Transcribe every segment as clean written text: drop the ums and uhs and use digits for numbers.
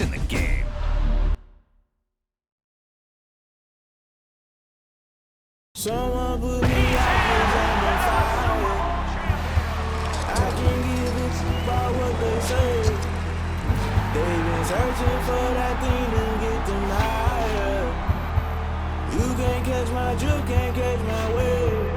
best in the game. Someone put me out 'cause I'm on fire. I can't give a fuck about what they say. They've been searching for that thing to get them higher. You can't catch my drift, can't catch my wave.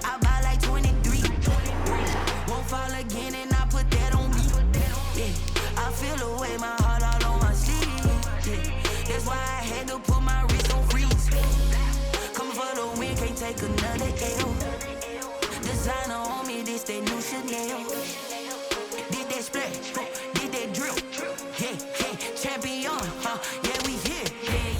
I buy like 23. Won't fall again and I put that on me. Yeah, I feel the way, my heart all on my sleeve. Yeah, that's why I had to put my wrist on freeze. Coming for the win, can't take another L. Designer on me, this that new Chanel. Did that splash, did that drill. Yeah, champion, yeah, we here.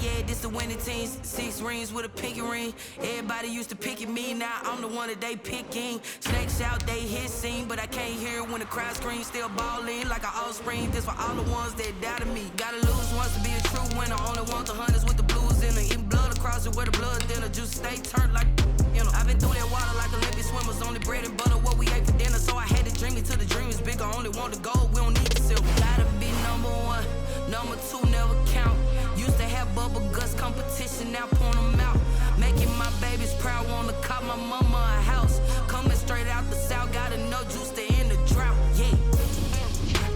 Yeah, this the winning team. 6 rings with a pinky ring. Everybody used to pick at me, now I'm the one that they picking. Snakes out, they hit scene, but I can't hear it when the crowd screams. Still ballin' like an offspring. This for all the ones that doubted me. Gotta lose once to be a true winner. Only want the hunters with the blues in it. Eating blood across it where the blood thinner. Juice stay turned like, you know. I've been through that water like Olympic swimmers. Only bread and butter, what we ate for dinner. So I had to dream it till the dream is bigger. Only want the gold, we don't need the silver. Gotta be number 1, number 2 never count. Used to have bubble guts competition, now point them out. Making my babies proud, wanna cop my mama a house. Coming straight out the south, gotta know juice to end the drought. Yeah,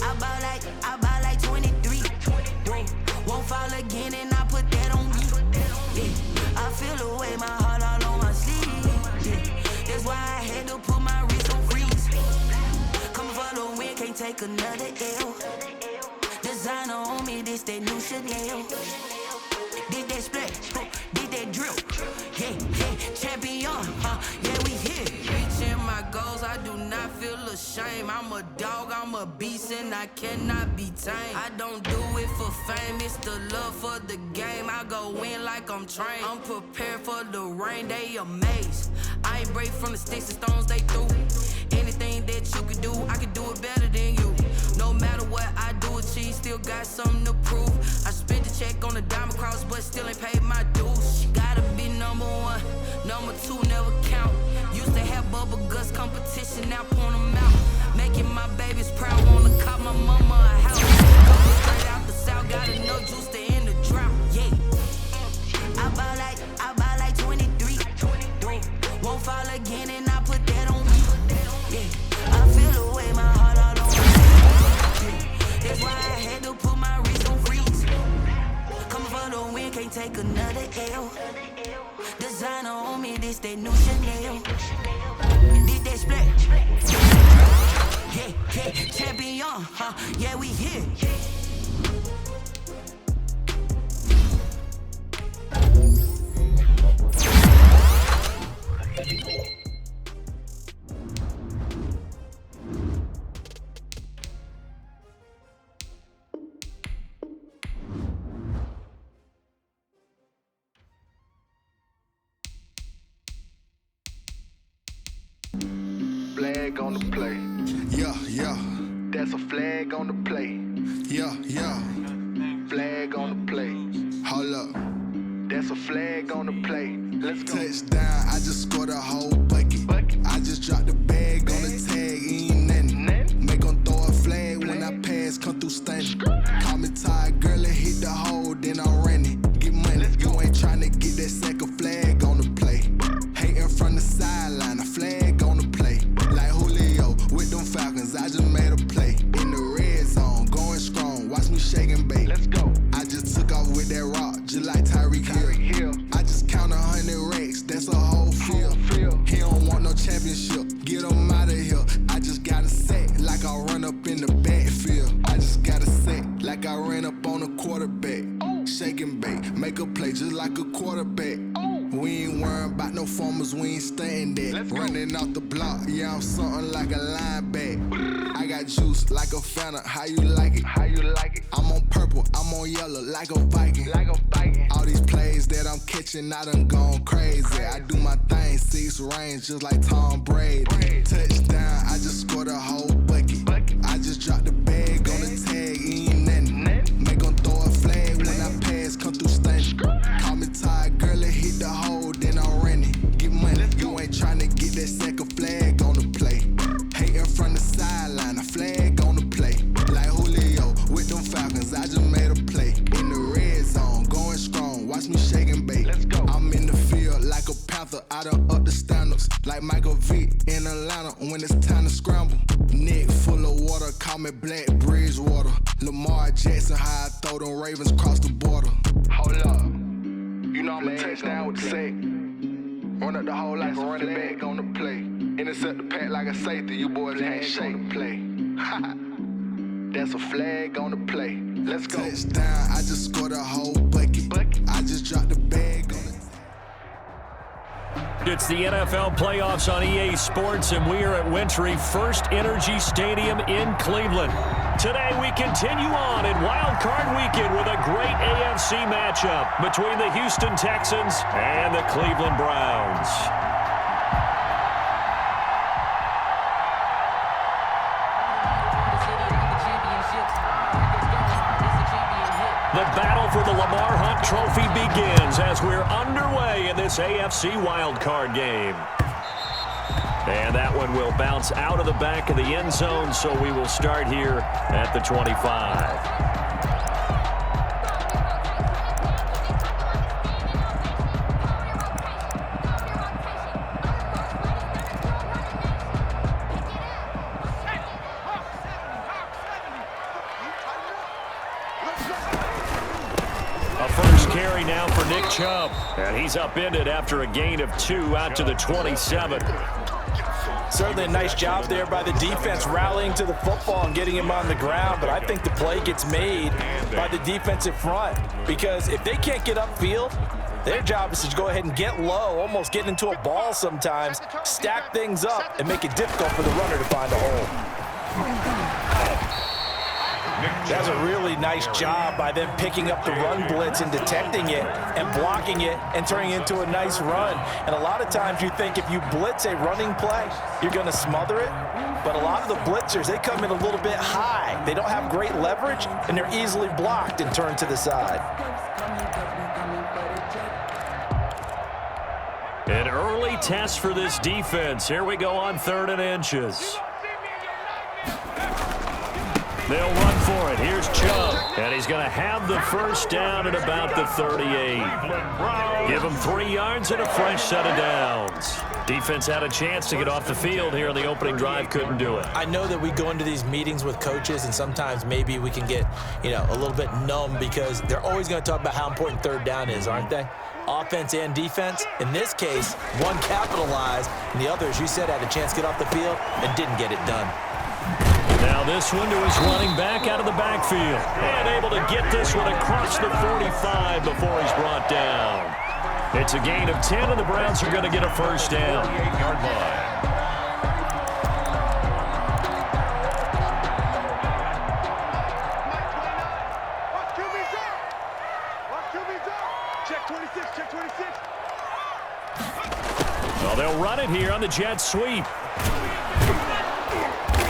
I buy like 23. Won't fall again and I put that on me. Yeah, I feel the way, my heart all on my sleeve. Yeah, that's why I had to put my wrist on freeze. Coming for the win, can't take another L. Designer on me, this that new Chanel. Did that splash, did that drill. Yeah, champion, yeah, we here. Reaching my goals, I do not feel ashamed. I'm a dog, I'm a beast, and I cannot be tamed. I don't do it for fame, it's the love for the game. I go in like I'm trained. I'm prepared for the rain, they amazed. I ain't break from the sticks and stones they threw. Anything that you could do, I could do it better than you. No matter what I do, achieve, still got something to prove. I spent the check on the diamond cross, but still ain't paid my dues. Gotta be number 1, number 2 never count. Used to have bubble guts competition, now point them out. Making my babies proud, wanna cop my mama a house. Coming straight out the south, gotta know juice to end the drought. Yeah, I buy like 23. Won't fall again and I put that on me. Yeah, I feel the way, my heart all on me. That's why I had to put my wrist on freeze. Coming for the win, can't take another L. Designer on me, this that new Chanel. Did that splash? Yeah, champion, yeah, we here. Flag on the play. Yeah. That's a flag on the play. Yeah. Flag on the play. Hold up. That's a flag on the play. Let's go. Touchdown, I just scored a whole bucket. I just dropped the bag on the tag, ain't nothing. Make 'em throw a flag when I pass, come through stunning. Call me tired, girl, and hit the hole, then I'm running. Get money, you ain't tryna get that second flag on the play. Hating from the sideline, a flag on the play. Like Julio with them Falcons, I just made a play. In the red zone, going strong, watch me shake and bake. Let's go. I just took off with that rock, just like Tyreek Hill. I just count 100 racks, that's a whole field. He don't want no championship, get him out of here. I just got a set, like I run up in the backfield. I just got a set, like I ran up on a quarterback. Shake and bake, make a play just like a quarterback. We ain't worrying about no formers, we ain't staying there. Running off the block, yeah, I'm something like a linebacker. I got juice like a Fanta, how you like it? I'm on purple, I'm on yellow, like a Viking. All these plays that I'm catching, I done gone crazy. I do my thing, 6 range, just like Tom Brady. Touchdown, I just scored a whole bucket. I just dropped the bag on the tag, ain't nothing. Make 'em throw a when it's time to scramble. Neck full of water, call me Black Bridgewater. Lamar Jackson, how I throw them Ravens across the border. Hold up. You know I'm a touchdown with the sack. Run up the hole like a running back on the play. Intercept the pack like a safety. You boys can't shake the play. That's a flag on the play. Let's go. Touchdown, I just scored a whole bucket. I just dropped the bag on it. It's the NFL playoffs on EA Sports, and we are at Wintry First Energy Stadium in Cleveland. Today we continue on in Wild Card Weekend with a great AFC matchup between the Houston Texans and the Cleveland Browns. The battle for the Lamar Hunt Trophy begins as we're underway in this AFC wildcard game. And that one will bounce out of the back of the end zone, so we will start here at the 25. Carry now for Nick Chubb, and he's upended after a gain of 2 out to the 27. Certainly a nice job there by the defense rallying to the football and getting him on the ground, but I think the play gets made by the defensive front because if they can't get upfield, their job is to go ahead and get low, almost get into a ball sometimes, stack things up, and make it difficult for the runner to find a hole. That's a really nice job by them picking up the run blitz and detecting it and blocking it and turning it into a nice run. And a lot of times you think if you blitz a running play, you're going to smother it. But a lot of the blitzers, they come in a little bit high. They don't have great leverage, and they're easily blocked and turned to the side. An early test for this defense. Here we go on 3rd and inches. They'll run for it. Here's Chubb, and he's going to have the first down at about the 38. Give him 3 yards and a fresh set of downs. Defense had a chance to get off the field here on the opening drive, couldn't do it. I know that we go into these meetings with coaches, and sometimes maybe we can get, a little bit numb because they're always going to talk about how important 3rd down is, aren't they? Offense and defense. In this case, one capitalized, and the other, as you said, had a chance to get off the field and didn't get it done. Now this one to his running back out of the backfield. And able to get this one across the 45 before he's brought down. It's a gain of 10, and the Browns are going to get a first down. 8-yard line. Well, they'll run it here on the jet sweep.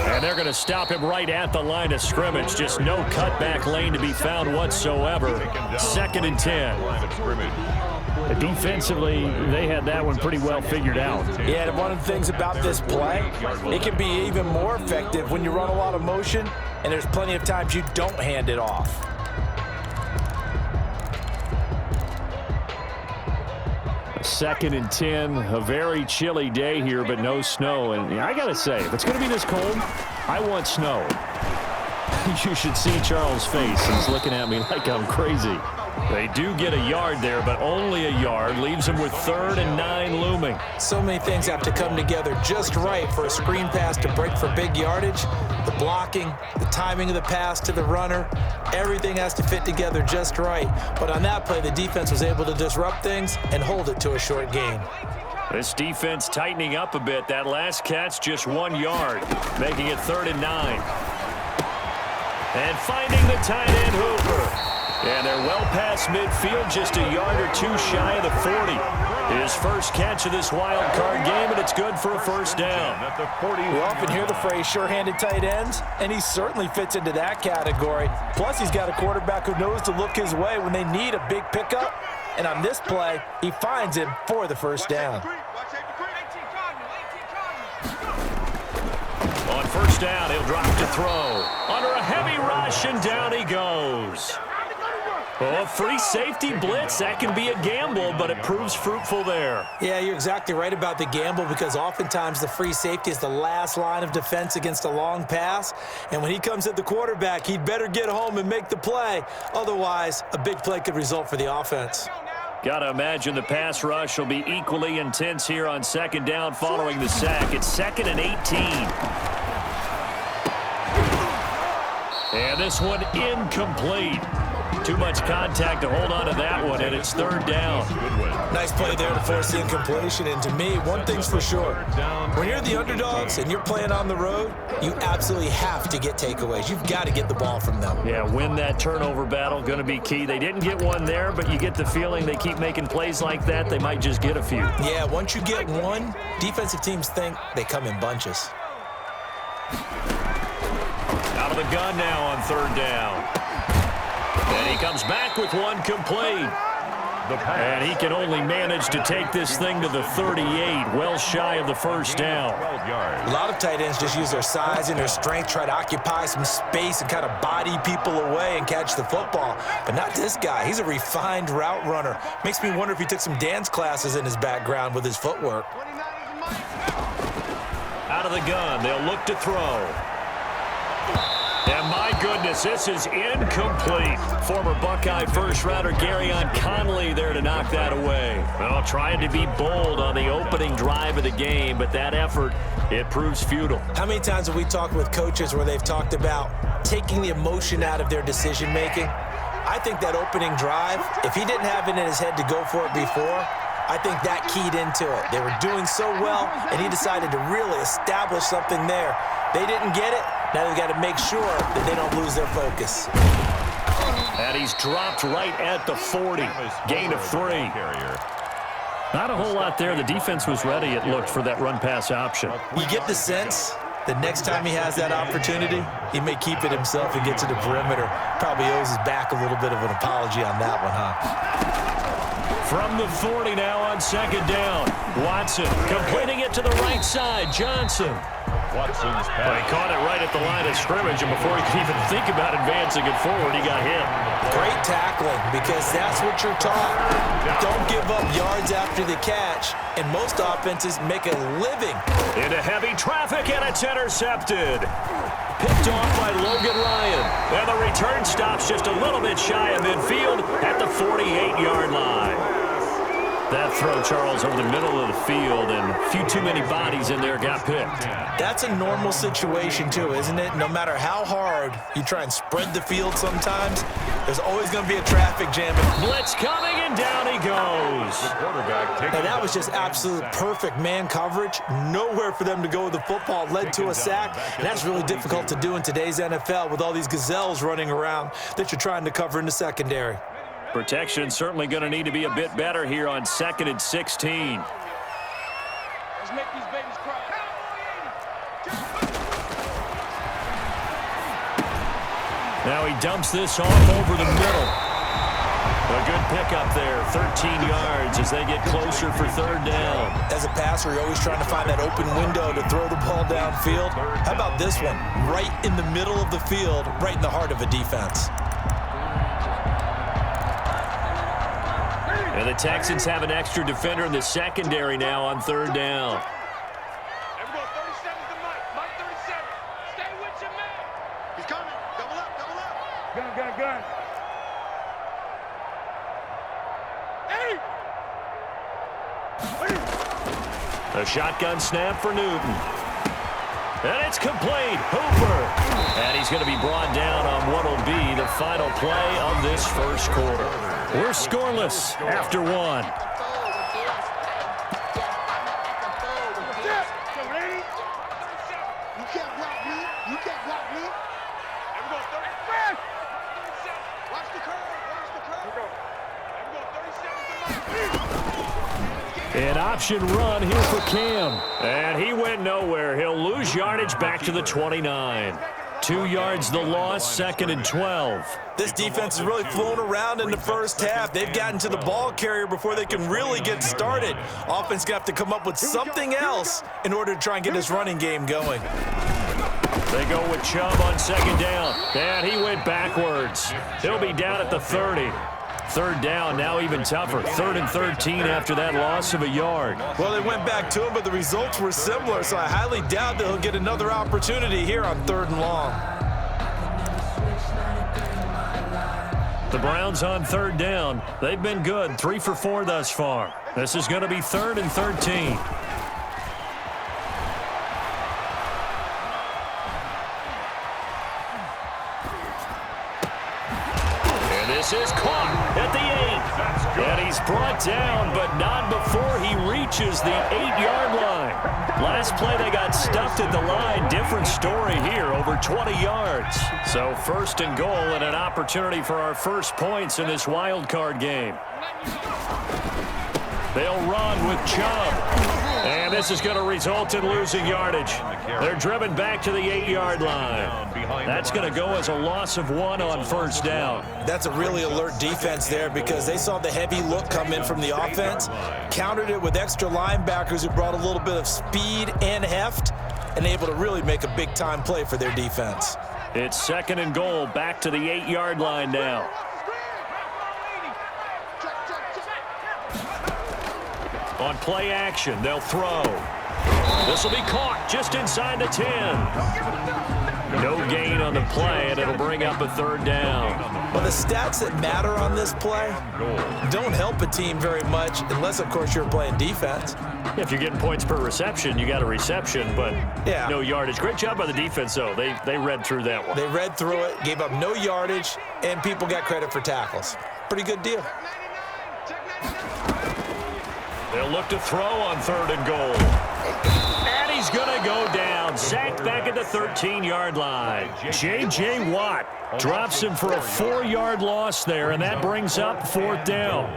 And they're going to stop him right at the line of scrimmage. Just no cutback lane to be found whatsoever. 2nd and 10. Defensively, they had that one pretty well figured out. Yeah, and one of the things about this play, it can be even more effective when you run a lot of motion, and there's plenty of times you don't hand it off. Second and 10, a very chilly day here, but no snow. And I got to say, if it's going to be this cold, I want snow. You should see Charles' face. He's looking at me like I'm crazy. They do get a yard there, but only a yard. Leaves them with 3rd and 9 looming. So many things have to come together just right for a screen pass to break for big yardage. The blocking, the timing of the pass to the runner, everything has to fit together just right. But on that play, the defense was able to disrupt things and hold it to a short gain. This defense tightening up a bit. That last catch, just 1 yard, making it 3rd and 9. And finding the tight end Hooper. And they're well past midfield, just a yard or 2 shy of the 40. His first catch of this wild card game, and it's good for a first down. At the 40. We often hear the phrase sure-handed tight ends, and he certainly fits into that category. Plus, he's got a quarterback who knows to look his way when they need a big pickup. And on this play, he finds him for the first down. On first down, he'll drop to throw. Under a heavy rush, and down he goes. Oh, a free safety blitz. That can be a gamble, but it proves fruitful there. Yeah, you're exactly right about the gamble because oftentimes the free safety is the last line of defense against a long pass. And when he comes at the quarterback, he'd better get home and make the play. Otherwise, a big play could result for the offense. Got to imagine the pass rush will be equally intense here on second down following the sack. It's 2nd and 18. And this one incomplete. Too much contact to hold on to that one, and it's 3rd down. Nice play there to force the incompletion. And to me, one thing's for sure. When you're the underdogs and you're playing on the road, you absolutely have to get takeaways. You've got to get the ball from them. Yeah, win that turnover battle, going to be key. They didn't get one there, but you get the feeling they keep making plays like that, they might just get a few. Yeah, once you get one, defensive teams think they come in bunches. Out of the gun now on 3rd down. And he comes back with one complete. And he can only manage to take this thing to the 38, well shy of the 1st down. A lot of tight ends just use their size and their strength, try to occupy some space and kind of body people away and catch the football. But not this guy. He's a refined route runner. Makes me wonder if he took some dance classes in his background with his footwork. Out of the gun, they'll look to throw. And my goodness, this is incomplete. Former Buckeye first-rounder Garyon Conley there to knock that away. Well, trying to be bold on the opening drive of the game, but that effort, it proves futile. How many times have we talked with coaches where they've talked about taking the emotion out of their decision-making? I think that opening drive, if he didn't have it in his head to go for it before, I think that keyed into it. They were doing so well, and he decided to really establish something there. They didn't get it. Now they've got to make sure that they don't lose their focus. And he's dropped right at the 40. Gain of 3. Not a whole lot there. The defense was ready, it looked, for that run-pass option. You get the sense that next time he has that opportunity, he may keep it himself and get to the perimeter. Probably owes his back a little bit of an apology on that one, huh? From the 40 now on 2nd down. Watson completing it to the right side. Johnson. Watson's pass. He caught it right at the line of scrimmage, and before he could even think about advancing it forward, he got hit. Great tackling, because that's what you're taught. Don't give up yards after the catch, and most offenses make a living. Into heavy traffic, and it's intercepted. Picked off by Logan Ryan. And the return stops just a little bit shy of midfield at the 48-yard line. That throw, Charles, over the middle of the field, and a few too many bodies in there got picked. That's a normal situation, too, isn't it? No matter how hard you try and spread the field sometimes, there's always going to be a traffic jam. Blitz coming, and down he goes. And that was just absolute perfect man coverage. Nowhere for them to go with the football. Led to a sack, and that's really difficult to do in today's NFL with all these gazelles running around that you're trying to cover in the secondary. Protection certainly going to need to be a bit better here on 2nd and 16. Let's make these babies cry. Now he dumps this off over the middle. A good pickup there, 13 yards as they get closer for 3rd down. As a passer, you're always trying to find that open window to throw the ball downfield. How about this one? Right in the middle of the field, right in the heart of a defense. And the Texans have an extra defender in the secondary now on 3rd down. Everyone, 37's the Mike. Mike 37. Stay with your man. He's coming. Double up, double up. Gun. Hey! A shotgun snap for Newton. And it's complete. Hooper. And he's going to be brought down on what will be the final play of this first quarter. We're scoreless after 1. You can't block me. You can't block me. Everyone, 37. Watch the curve. Watch the curve. Everyone, 37's the Mike. An option run here for Cam. And he went nowhere. He'll lose yardage back to the 29. 2 yards the loss, 2nd and 12. This defense is really flown around in the first half. They've gotten to the ball carrier before they can really get started. Offense going to have to come up with something else in order to try and get this running game going. They go with Chubb on second down. And he went backwards. He'll be down at the 30. Third down, now even tougher. 3rd and 13 after that loss of a yard. Well, they went back to him, but the results were similar, so I highly doubt that he'll get another opportunity here on 3rd and long. The Browns on 3rd down. They've been good, 3 for 4 thus far. This is going to be 3rd and 13. This is caught at the 8. And he's brought down, but not before he reaches the 8-yard line. Last play, they got stuffed at the line. Different story here, over 20 yards. So 1st and goal and an opportunity for our first points in this wild card game. They'll run with Chubb. And this is going to result in losing yardage. They're driven back to the 8-yard line. That's going to go as a loss of 1 on 1st down. That's a really alert defense there because they saw the heavy look come in from the offense, countered it with extra linebackers who brought a little bit of speed and heft, and able to really make a big-time play for their defense. It's 2nd and goal, back to the 8-yard line now. On play action, they'll throw. This will be caught just inside the 10. No gain on the play, and it'll bring up a 3rd down. Well, the stats that matter on this play don't help a team very much unless, of course, you're playing defense. If you're getting points per reception, you got a reception, but no yardage. Great job by the defense, though. They read through that one. They read through it, gave up no yardage, and people got credit for tackles. Pretty good deal. They'll look to throw on 3rd and goal. And he's going to go down. Sacked back at the 13-yard line. J.J. Watt drops him for a 4-yard loss there, and that brings up 4th down.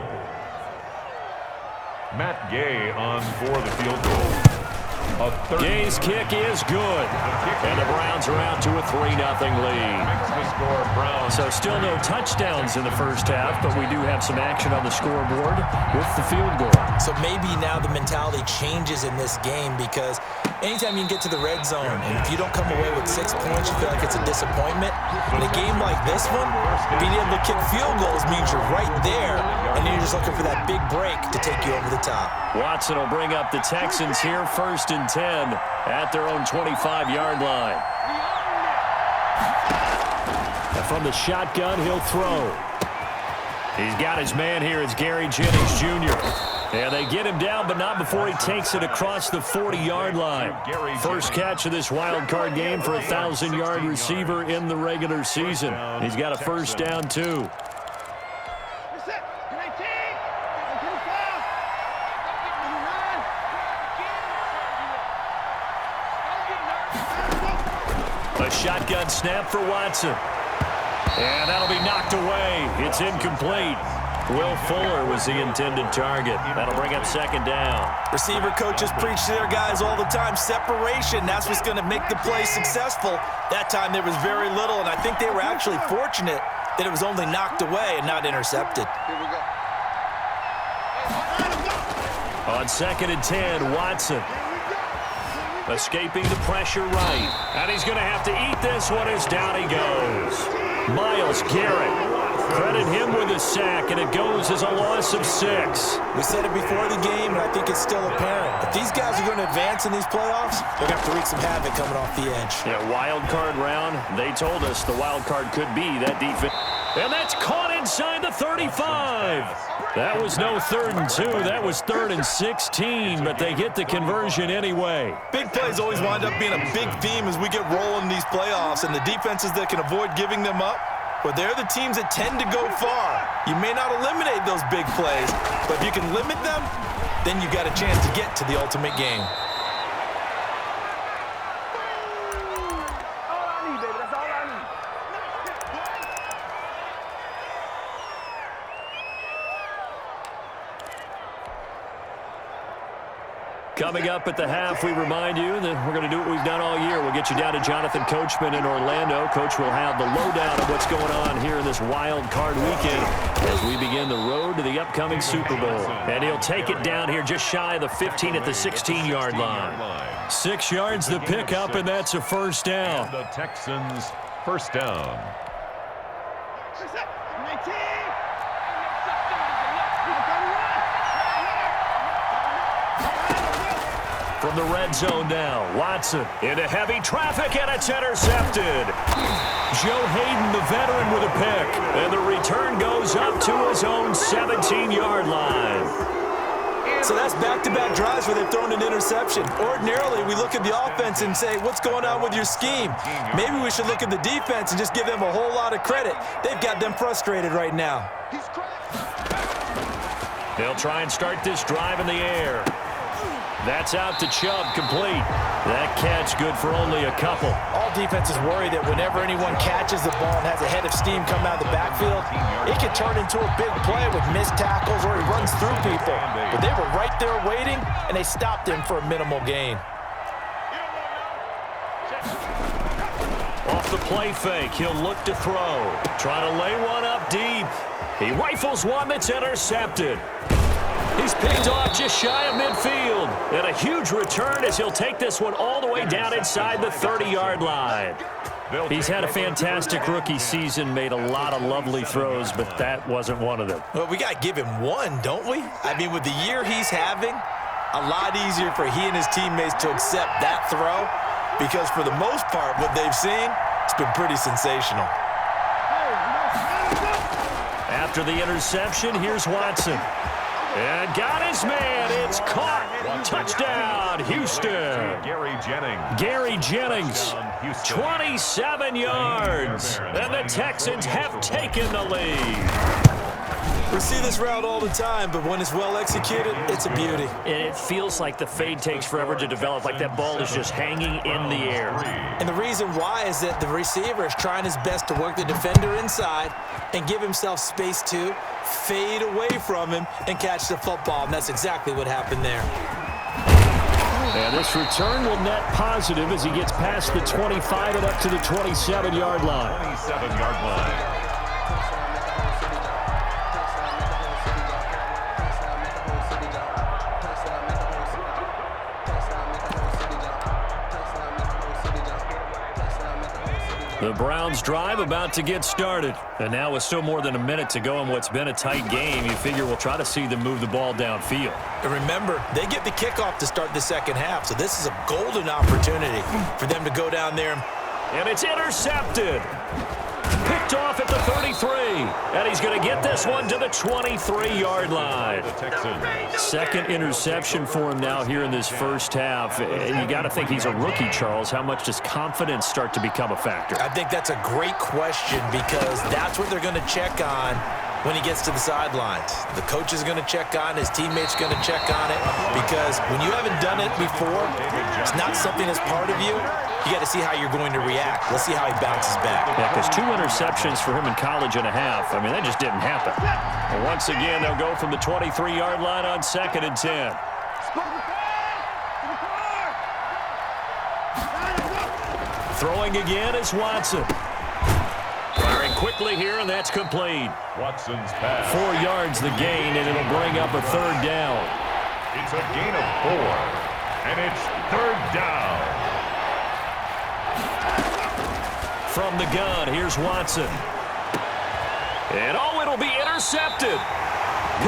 Matt Gay on for the field goal. Gay's kick is good. And the Browns are out to a 3-0 lead. So still no touchdowns in the first half, but we do have some action on the scoreboard with the field goal. So maybe now the mentality changes in this game because anytime you can get to the red zone, and if you don't come away with 6 points, you feel like it's a disappointment. In a game like this one, being able to kick field goals means you're right there, and then you're just looking for that big break to take you over the top. Watson will bring up the Texans here, 1st and 10 at their own 25-yard line. And from the shotgun, he'll throw. He's got his man here. It's Gary Jennings Jr. And they get him down, but not before he takes it across the 40-yard line. First catch of this wild card game for a 1,000-yard receiver in the regular season. He's got a 1st down, too. A shotgun snap for Watson. And that'll be knocked away. It's incomplete. Will Fuller was the intended target. That'll bring up 2nd down. Receiver coaches preach to their guys all the time. Separation, that's what's going to make the play successful. That time there was very little, and I think they were actually fortunate that it was only knocked away and not intercepted. On 2nd and 10, Watson. Escaping the pressure right. And he's going to have to eat this one as down he goes. Myles Garrett. Credit him with a sack, and it goes as a loss of 6. We said it before the game, and I think it's still apparent. If these guys are going to advance in these playoffs, they're going to have to wreak some havoc coming off the edge. Yeah, wild card round. They told us the wild card could be that defense. And that's caught inside the 35. That was no 3rd and 2. That was 3rd and 16, but they get the conversion anyway. Big plays always wind up being a big theme as we get rolling these playoffs, and the defenses that can avoid giving them up, but they're the teams that tend to go far. You may not eliminate those big plays, but if you can limit them, then you've got a chance to get to the ultimate game. Coming up at the half, we remind you that we're going to do what we've done all year. We'll get you down to Jonathan Coachman in Orlando. Coach will have the lowdown of what's going on here in this wild card weekend as we begin the road to the upcoming Super Bowl. And he'll take it down here just shy of the 15 at the 16-yard line. 6 yards the pickup, and that's a first down. And the Texans first down. From the red zone now, Watson into heavy traffic, and it's intercepted. Joe Hayden, the veteran, with a pick, and the return goes up to his own 17-yard line. So that's back-to-back drives where they've thrown an interception. Ordinarily, we look at the offense and say, what's going on with your scheme? Maybe we should look at the defense and just give them a whole lot of credit. They've got them frustrated right now. They'll try and start this drive in the air. That's out to Chubb, complete. That catch good for only a couple. All defenses worry that whenever anyone catches the ball and has a head of steam come out of the backfield, it can turn into a big play with missed tackles or he runs through people. But they were right there waiting, and they stopped him for a minimal gain. Off the play fake, he'll look to throw. Trying to lay one up deep. He rifles one that's intercepted. He's picked off just shy of midfield. And a huge return as he'll take this one all the way down inside the 30-yard line. He's had a fantastic rookie season, made a lot of lovely throws, but that wasn't one of them. Well, we got to give him one, don't we? I mean, with the year he's having, a lot easier for he and his teammates to accept that throw because for the most part, what they've seen, it's been pretty sensational. After the interception, here's Watson. And got his man. It's caught. Touchdown, Houston. Gary Jennings, 27 yards. And the Texans have taken the lead. We see this route all the time, but when it's well executed, it's a beauty. And it feels like the fade takes forever to develop, like that ball is just hanging in the air. And the reason why is that the receiver is trying his best to work the defender inside and give himself space to fade away from him and catch the football, and that's exactly what happened there. And this return will net positive as he gets past the 25 and up to the 27-yard line. 27-yard line. The Browns drive about to get started. And now with still more than a minute to go in what's been a tight game, you figure we'll try to see them move the ball downfield. And remember, they get the kickoff to start the second half, so this is a golden opportunity for them to go down there. And it's intercepted. Picked off at the 33. And he's going to get this one to the 23-yard line. Second interception for him now here in this first half. And you got to think he's a rookie, Charles. How much does confidence start to become a factor? I think that's a great question because that's what they're going to check on when he gets to the sidelines. The coach is going to check on, his teammates going to check on it, because when you haven't done it before, it's not something that's part of you. You got to see how you're going to react. Let's see how he bounces back. Yeah, because 2 interceptions for him in college and a half. I mean, that just didn't happen. And once again, they'll go from the 23-yard line on 2nd and 10. Throwing again is Watson. Firing quickly here, and that's complete. Watson's pass. 4 yards the gain, and it'll bring up a third down. It's a gain of 4, and it's third down. From the gun, here's Watson. And it'll be intercepted.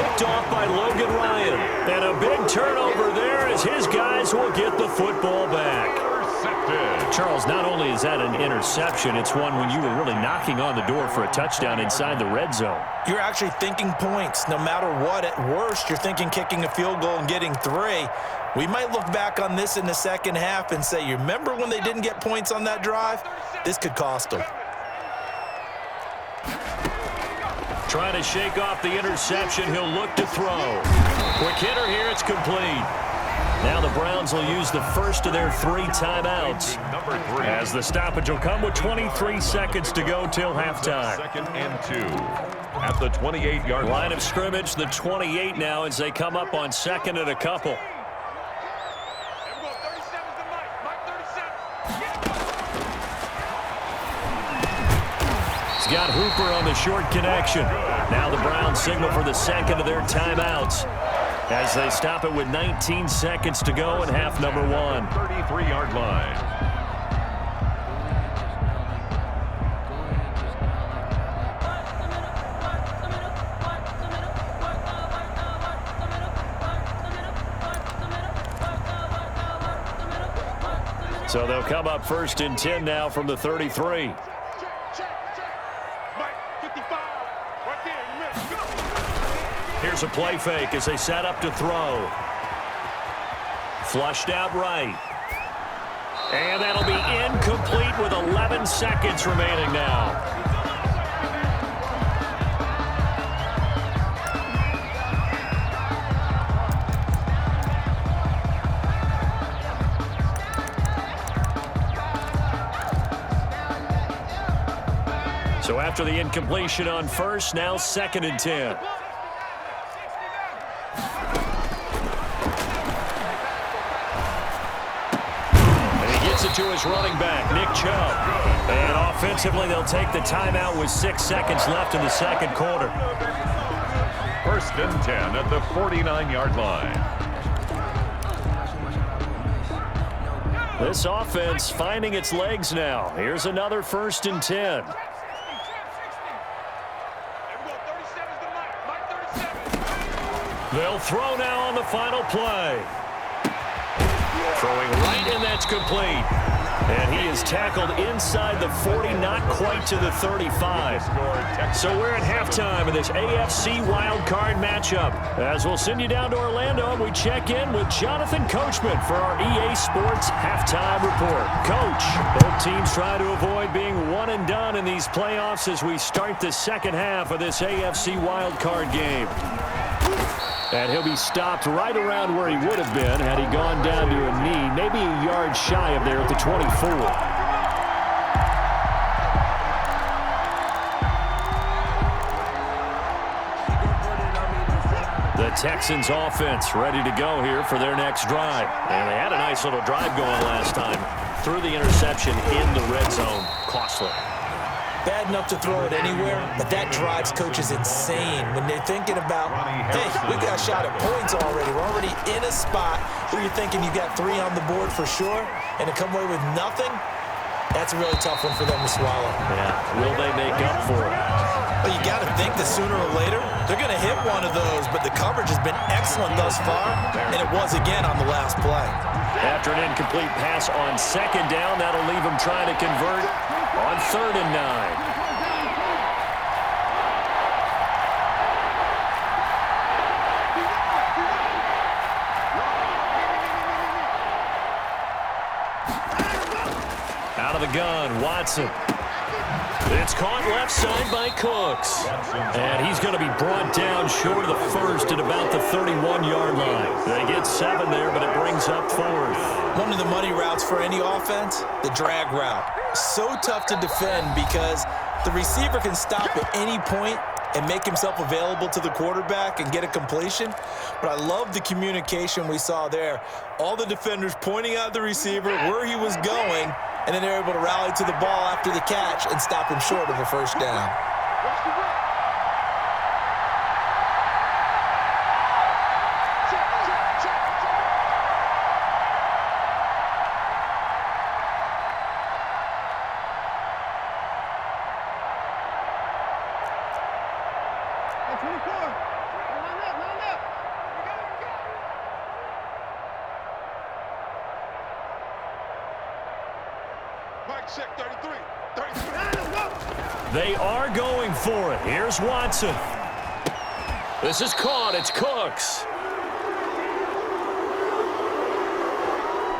Picked off by Logan Ryan. And a big turnover there as his guys will get the football back. Charles, not only is that an interception, it's one when you were really knocking on the door for a touchdown inside the red zone. You're actually thinking points no matter what. At worst, you're thinking kicking a field goal and getting 3. We might look back on this in the second half and say, you remember when they didn't get points on that drive? This could cost them. Trying to shake off the interception. He'll look to throw. Quick hitter here. It's complete. Now the Browns will use the first of their 3 timeouts. As the stoppage will come with 23 seconds to go till halftime. 2nd and 2 at the 28-yard line of scrimmage, the 28 now as they come up on 2nd and a couple. got Hooper on the short connection. Now the Browns signal for the second of their timeouts as they stop it with 19 seconds to go in half number 1. 33-yard line. So they'll come up 1st and 10 now from the 33. Check. Mike, 55. Right there, you missed. Here's a play fake as they set up to throw. Flushed out right. And that'll be incomplete with 11 seconds remaining now. So after the incompletion on first, now 2nd and 10. And he gets it to his running back, Nick Chubb. And offensively, they'll take the timeout with 6 seconds left in the second quarter. 1st and 10 at the 49-yard line. This offense finding its legs now. Here's another 1st and 10. They'll throw now on the final play. Throwing right, and that's complete. And he is tackled inside the 40, not quite to the 35. So we're at halftime of this AFC wildcard matchup. As we'll send you down to Orlando, and we check in with Jonathan Coachman for our EA Sports Halftime Report. Coach, both teams try to avoid being one and done in these playoffs as we start the second half of this AFC wildcard game. And he'll be stopped right around where he would have been had he gone down to a knee, maybe a yard shy of there at the 24. The Texans offense ready to go here for their next drive. And they had a nice little drive going last time. Threw the interception in the red zone. Costly. Bad enough to throw it anywhere, but that drives coaches insane when they're thinking about, hey, we got a shot at points already. We're already in a spot where you're thinking you got 3 on the board for sure, and to come away with nothing, that's a really tough one for them to swallow. Yeah, will they make up for it? Well, you got to think that sooner or later, they're going to hit one of those, but the coverage has been excellent thus far, and it was again on the last play. After an incomplete pass on 2nd down, that'll leave them trying to convert on 3rd and 9. Out of the gun, Watson. It's caught left side by Cooks. And he's going to be brought down short of the first at about the 31-yard line. They get 7 there, but it brings up 4th. One of the money routes for any offense, the drag route. So tough to defend because the receiver can stop at any point and make himself available to the quarterback and get a completion. But I love the communication we saw there. All the defenders pointing out the receiver, where he was going, and then they're able to rally to the ball after the catch and stop him short of a 1st down. They are going for it. Here's Watson. This is caught. It's Cooks.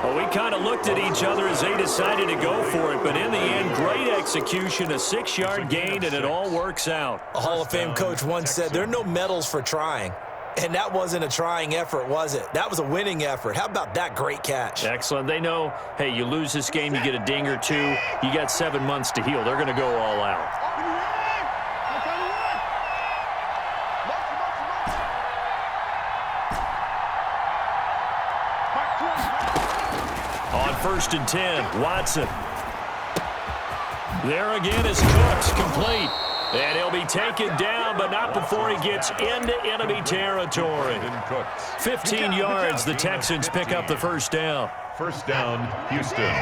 Well, we kind of looked at each other as they decided to go for it, but in the end, great execution, a 6-yard gain, and it all works out. A Hall of Fame coach once said, there are no medals for trying. And that wasn't a trying effort, was it? That was a winning effort. How about that great catch? Excellent. They know, hey, you lose this game, you get a ding or 2. You got 7 months to heal. They're going to go all out. On 1st and 10, Watson. There again is Cooks, complete. And he'll be taken down, but not before he gets into enemy territory. 15 yards, the Texans pick up the first down. First down, Houston.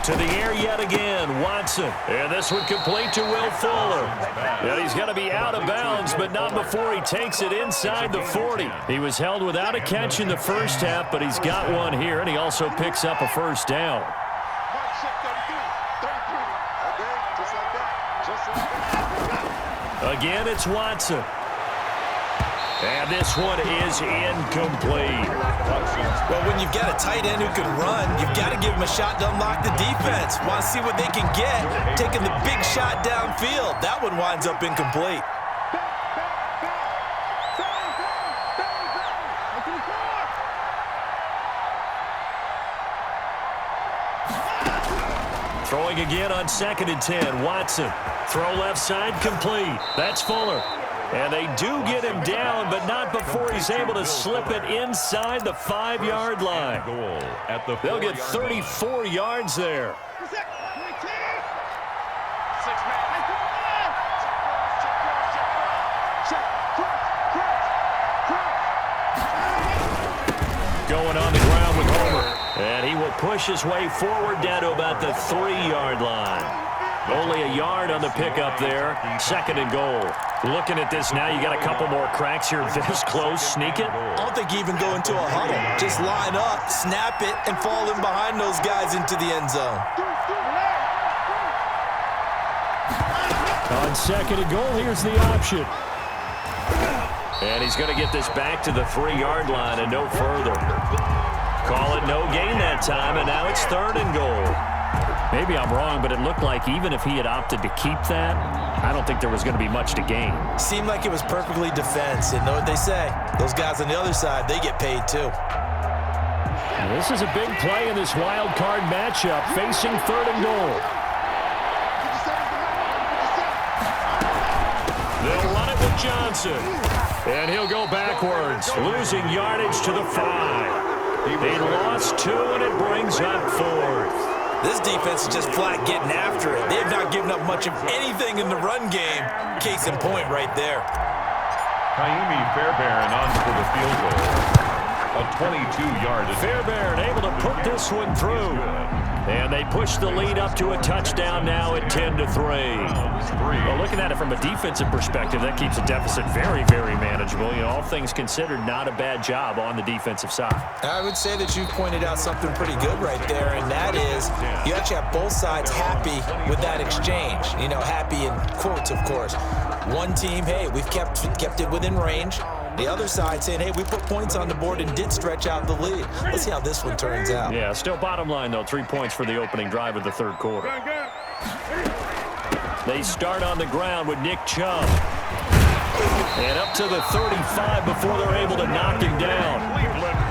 To the air yet again, Watson. And this one complete to Will Fuller. And he's going to be out of bounds, but not before he takes it inside the 40. He was held without a catch in the first half, but he's got one here, and he also picks up a first down. Again, it's Watson. And this one is incomplete. Well, when you've got a tight end who can run, you've got to give him a shot to unlock the defense. Want to see what they can get, taking the big shot downfield. That one winds up incomplete. Throwing again on 2nd and 10. Watson. Throw left side complete. That's Fuller. And they do get him down, but not before he's able to slip it inside the 5-yard line. They'll get 34 yards there. Going on the ground with Homer. And he will push his way forward down to about the 3-yard line. Only a yard on the pickup there. 2nd and goal. Looking at this now, you got a couple more cracks here this close. Sneak it. I don't think you even go into a huddle. Just line up, snap it, and fall in behind those guys into the end zone. On 2nd and goal, here's the option. And he's going to get this back to the 3-yard line and no further. Call it no gain that time, and now it's 3rd and goal. Maybe I'm wrong, but it looked like even if he had opted to keep that, I don't think there was going to be much to gain. Seemed like it was perfectly defense, and know what they say. Those guys on the other side, they get paid too. This is a big play in this wild card matchup, facing 3rd and goal. They'll run it with Johnson. And he'll go backwards, losing yardage to the 5. They lost 2, and it brings up 4th. This defense is just flat getting after it. They have not given up much of anything in the run game. Case in point right there. Kaimi Fairbairn on for the field goal. A 22-yard. Fairbairn able to put this one through. And they push the lead up to a touchdown now at 10-3. Well, looking at it from a defensive perspective, that keeps the deficit very, very manageable. You know, all things considered, not a bad job on the defensive side. I would say that you pointed out something pretty good right there, and that is you actually have both sides happy with that exchange. You know, happy in quotes, of course. One team, hey, we've kept it within range. The other side saying, hey, we put points on the board and did stretch out the lead. Let's see how this one turns out. Yeah, still bottom line, though, 3 points for the opening drive of the 3rd quarter. They start on the ground with Nick Chubb. And up to the 35 before they're able to knock him down.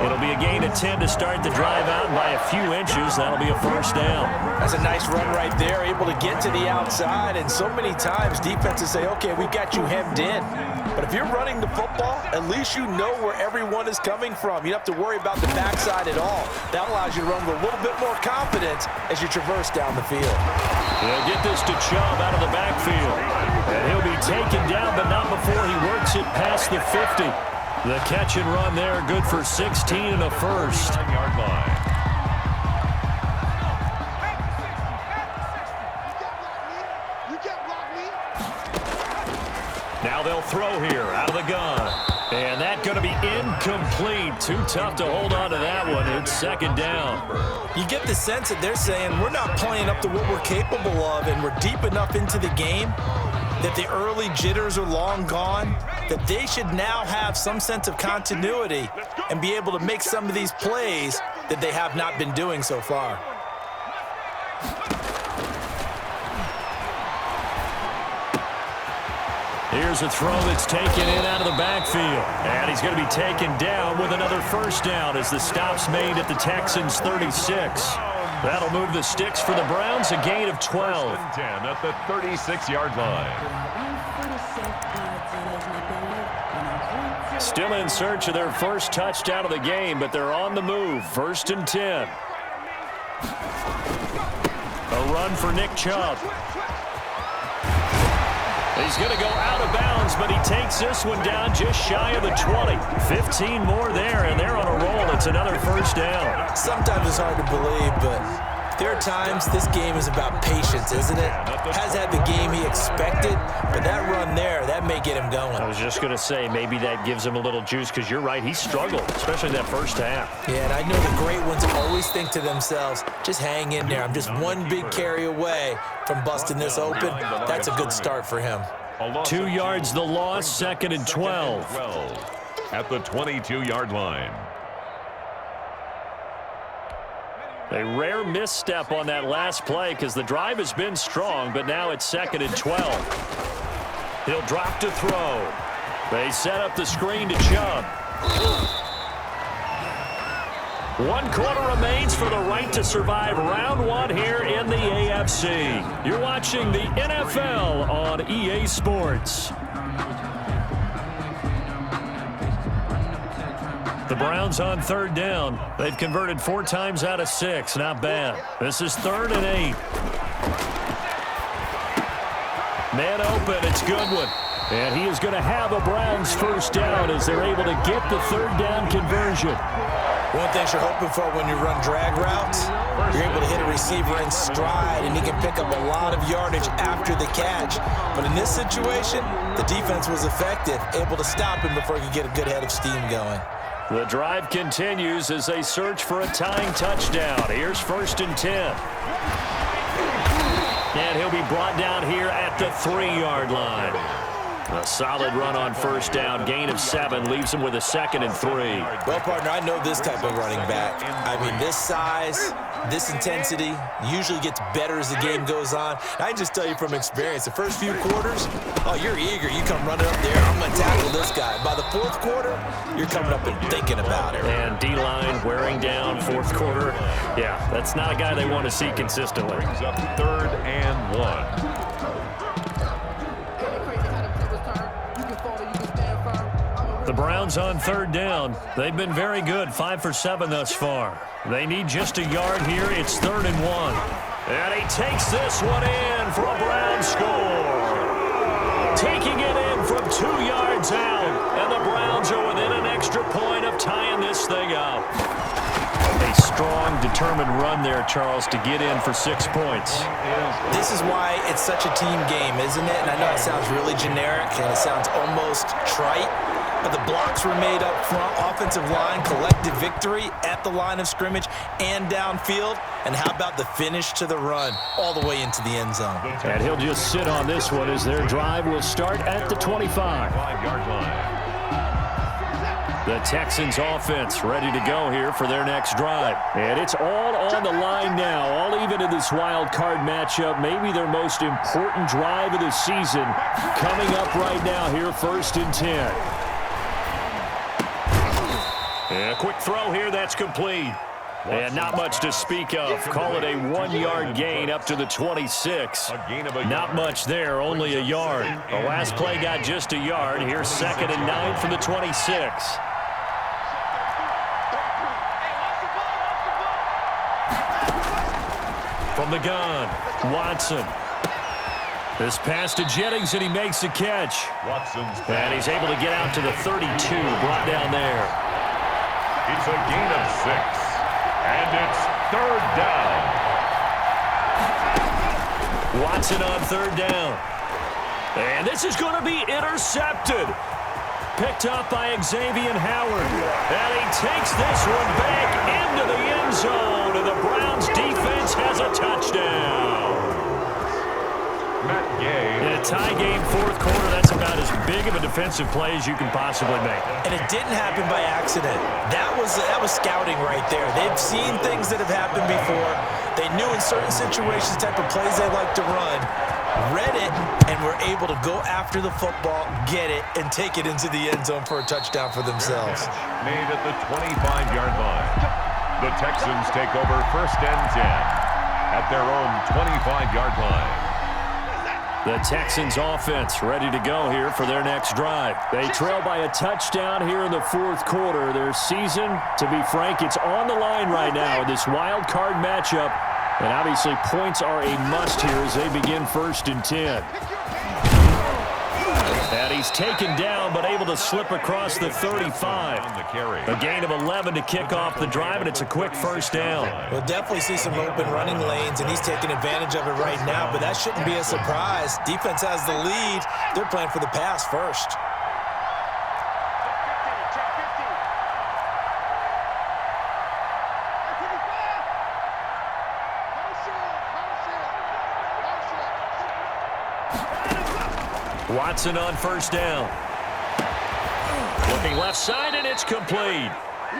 It'll be a gain of 10 to start the drive out, and by a few inches, that'll be a first down. That's a nice run right there, able to get to the outside, and so many times defenses say, okay, we've got you hemmed in. But if you're running the football, at least you know where everyone is coming from. You don't have to worry about the backside at all. That allows you to run with a little bit more confidence as you traverse down the field. They'll get this to Chubb out of the backfield. And he'll be taken down, but not before he works it past the 50. The catch and run there, good for 16 and a first. 9-yard line. Now they'll throw here out of the gun. And that's going to be incomplete. Too tough to hold on to that one. It's 2nd down. You get the sense that they're saying we're not playing up to what we're capable of, and we're deep enough into the game that the early jitters are long gone, that they should now have some sense of continuity and be able to make some of these plays that they have not been doing so far. Here's a throw that's taken in out of the backfield. And he's going to be taken down with another first down as the stop's made at the Texans' 36. That'll move the sticks for the Browns, a gain of 12. 10 at the 36-yard line. Still in search of their first touchdown of the game, but they're on the move. 1st and 10. A run for Nick Chubb. He's going to go out of bounds, but he takes this one down just shy of the 20. 15 more there, and they're on a roll. It's another first down. Sometimes it's hard to believe, but there are times this game is about patience, isn't it? Has had the game he expected, but that run there, that may get him going. I was just going to say, maybe that gives him a little juice, because you're right, he struggled, especially in that first half. Yeah, and I know the great ones always think to themselves, just hang in there. I'm just one big carry away from busting this open. That's a good start for him. 2 yards the loss, 2nd and 12. At the 22-yard line. A rare misstep on that last play because the drive has been strong, but now it's 2nd and 12. He'll drop to throw. They set up the screen to Chubb. 1 quarter remains for the right to survive round 1 here in the AFC. You're watching the NFL on EA Sports. The Browns on 3rd down. They've converted 4 times out of 6. Not bad. This is 3rd and 8. Man open. It's Goodwin. And he is going to have a Browns first down as they're able to get the 3rd down conversion. One thing you're hoping for when you run drag routes, you're able to hit a receiver in stride, and he can pick up a lot of yardage after the catch. But in this situation, the defense was effective, able to stop him before he could get a good head of steam going. The drive continues as they search for a tying touchdown. Here's 1st and 10. And he'll be brought down here at the 3-yard line. A solid run on 1st down. Gain of 7 leaves him with a 2nd and 3. Well, partner, I know this type of running back. I mean, this size, this intensity usually gets better as the game goes on. And I can just tell you from experience, the first few quarters, oh, you're eager. You come running up there, I'm going to tackle this guy. By the 4th quarter, you're coming up and thinking about it. And D-line wearing down 4th quarter. Yeah, that's not a guy they want to see consistently. Brings up 3rd and 1. The Browns on 3rd down. They've been very good, 5 for 7 thus far. They need just a yard here. It's 3rd and 1. And he takes this one in for a Brown score. Taking it in from 2 yards out. And the Browns are within an extra point of tying this thing up. A strong, determined run there, Charles, to get in for 6 points. This is why it's such a team game, isn't it? And I know it sounds really generic and it sounds almost trite, but the blocks were made up front, offensive line, collective victory at the line of scrimmage and downfield. And how about the finish to the run all the way into the end zone? And he'll just sit on this one as their drive will start at the 25. 5-yard line. The Texans offense ready to go here for their next drive. And it's all on the line now, all even in this wild card matchup. Maybe their most important drive of the season coming up right now here, 1st and 10. And a quick throw here, that's complete. And not much to speak of. Call it a 1-yard gain up to the 26. Not much there, only a yard. The last play got just a yard. Here's 2nd and 9 from the 26. From the gun, Watson. This pass to Jennings, and he makes the catch. And he's able to get out to the 32, brought down there. It's a gain of 6. And it's 3rd down. Watson on 3rd down. And this is going to be intercepted. Picked up by Xavier Howard. And he takes this one back into the end zone. And the Browns defense has a touchdown. Matt Gay. In a tie game, 4th quarter, that's about as big of a defensive play as you can possibly make. And it didn't happen by accident. That was scouting right there. They've seen things that have happened before. They knew in certain situations the type of plays they like to run, read it, and were able to go after the football, get it, and take it into the end zone for a touchdown for themselves. Made at the 25-yard line. The Texans take over 1st and 10 at their own 25-yard line. The Texans offense ready to go here for their next drive. They trail by a touchdown here in the fourth quarter. Their season, to be frank, it's on the line right now in this wild card matchup. And obviously points are a must here as they begin 1st and 10. And he's taken down but able to slip across the 35. A gain of 11 to kick off the drive, and it's a quick first down. We'll definitely see some open running lanes, and he's taking advantage of it right now, but that shouldn't be a surprise. Defense has the lead. They're playing for the pass first. Watson on first down. Looking left side, and it's complete.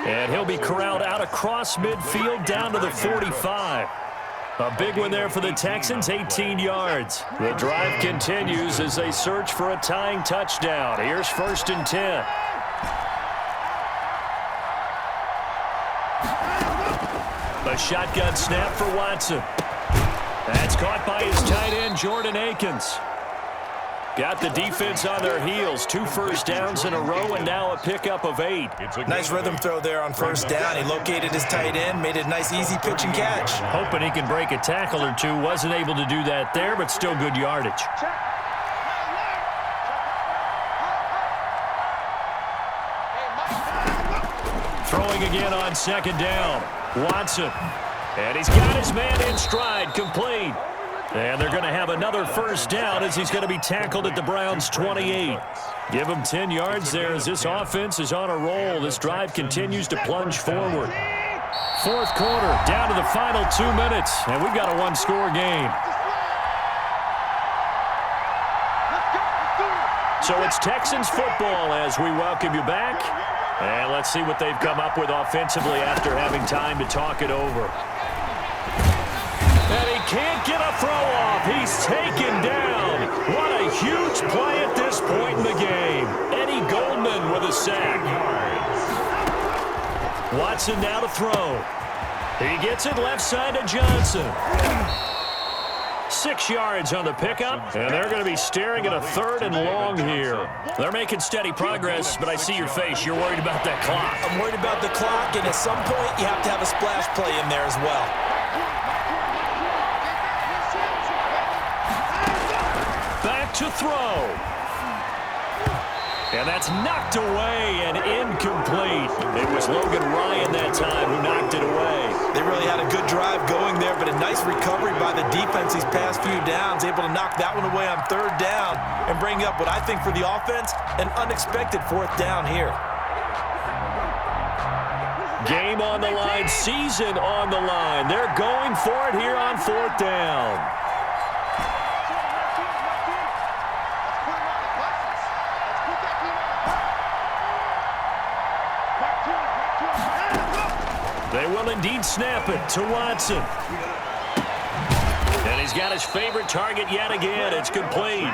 And he'll be corralled out across midfield down to the 45. A big one there for the Texans, 18 yards. The drive continues as they search for a tying touchdown. Here's 1st and 10. A shotgun snap for Watson. That's caught by his tight end, Jordan Akins. Got the defense on their heels. 2 first downs in a row, and now a pickup of 8. Nice rhythm throw there on first down. He located his tight end, made a nice easy pitch and catch. Hoping he can break a tackle or two. Wasn't able to do that there, but still good yardage. Throwing again on 2nd down. Watson. And he's got his man in stride, complete. And they're going to have another first down as he's going to be tackled at the Browns' 28. Give him 10 yards there as this offense is on a roll. This drive continues to plunge forward. 4th quarter, down to the final 2 minutes, and we've got a 1-score game. So it's Texans football as we welcome you back. And let's see what they've come up with offensively after having time to talk it over. And he can't get a throw off. He's taken down. What a huge play at this point in the game. Eddie Goldman with a sack. Watson now to throw. He gets it left side to Johnson. 6 yards on the pickup, and they're going to be staring at a 3rd and long here. They're making steady progress, but I see your face. You're worried about that clock. I'm worried about the clock, and at some point you have to have a splash play in there as well. To throw. And that's knocked away and incomplete. It was Logan Ryan that time who knocked it away. They really had a good drive going there, but a nice recovery by the defense these past few downs, able to knock that one away on 3rd down and bring up what I think for the offense, an unexpected 4th down here. Game on the line, season on the line. They're going for it here on 4th down. They will indeed snap it to Watson. And he's got his favorite target yet again. It's complete.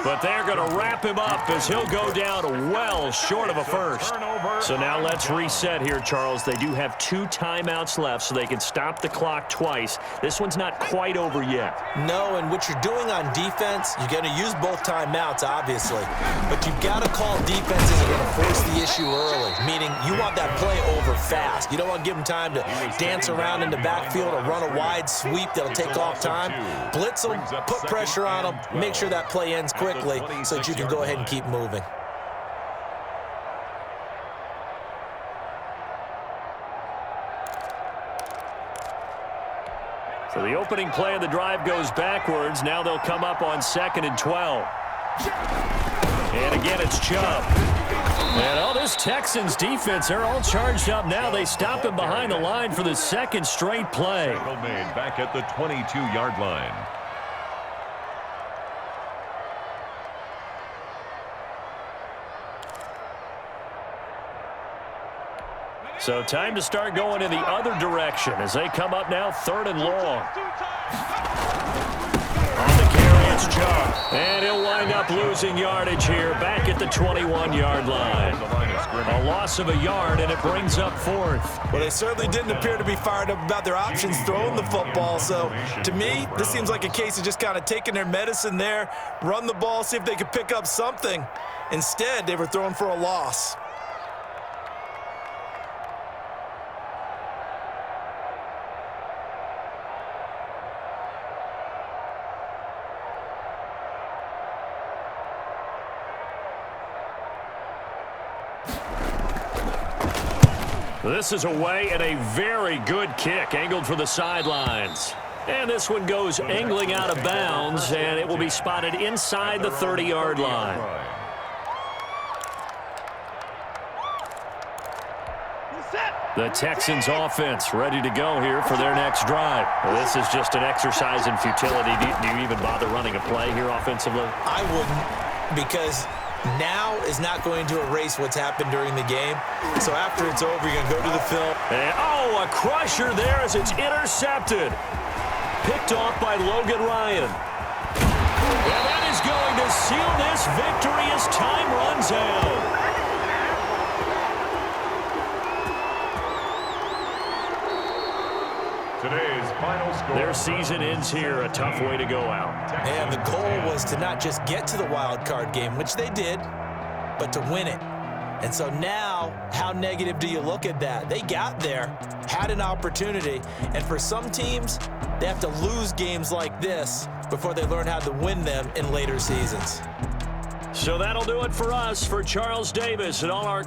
But they're going to wrap him up as he'll go down well short of a first. So now let's reset here, Charles. They do have 2 timeouts left, so they can stop the clock twice. This one's not quite over yet. No, and what you're doing on defense, you're going to use both timeouts, obviously. But you've got to call defenses that are going to force the issue early, meaning you want that play over fast. You don't want to give them time to dance around in the backfield or run a wide sweep that'll take off time. Blitz them, put pressure on them, make sure that play ends quickly so that you can go ahead and keep moving. So the opening play of the drive goes backwards. Now they'll come up on 2nd and 12. And again, it's Chubb. And all this Texans defense, they're all charged up now. They stop him behind the line for the 2nd straight play. Made back at the 22-yard line. So time to start going in the other direction as they come up now 3rd and long. On the carry, it's Chubb. And he'll wind up losing yardage here back at the 21-yard line. A loss of a yard, and it brings up 4th. Well, they certainly didn't appear to be fired up about their options throwing the football. So, to me, this seems like a case of just kind of taking their medicine there, run the ball, see if they could pick up something. Instead, they were throwing for a loss. This is away and a very good kick, angled for the sidelines. And this one goes angling out of bounds, and it will be spotted inside the 30-yard line. The Texans offense ready to go here for their next drive. Well, this is just an exercise in futility. Do you even bother running a play here offensively? I wouldn't, because now is not going to erase what's happened during the game. So after it's over, you're going to go to the film. And, oh, a crusher there as it's intercepted. Picked off by Logan Ryan. And that is going to seal this victory as time runs out. Today's final score. Their season ends here. A tough way to go out. And the goal was to not just get to the wild card game, which they did, but to win it. And so now, how negative do you look at that? They got there, had an opportunity, and for some teams, they have to lose games like this before they learn how to win them in later seasons. So that'll do it for us. For Charles Davis and all our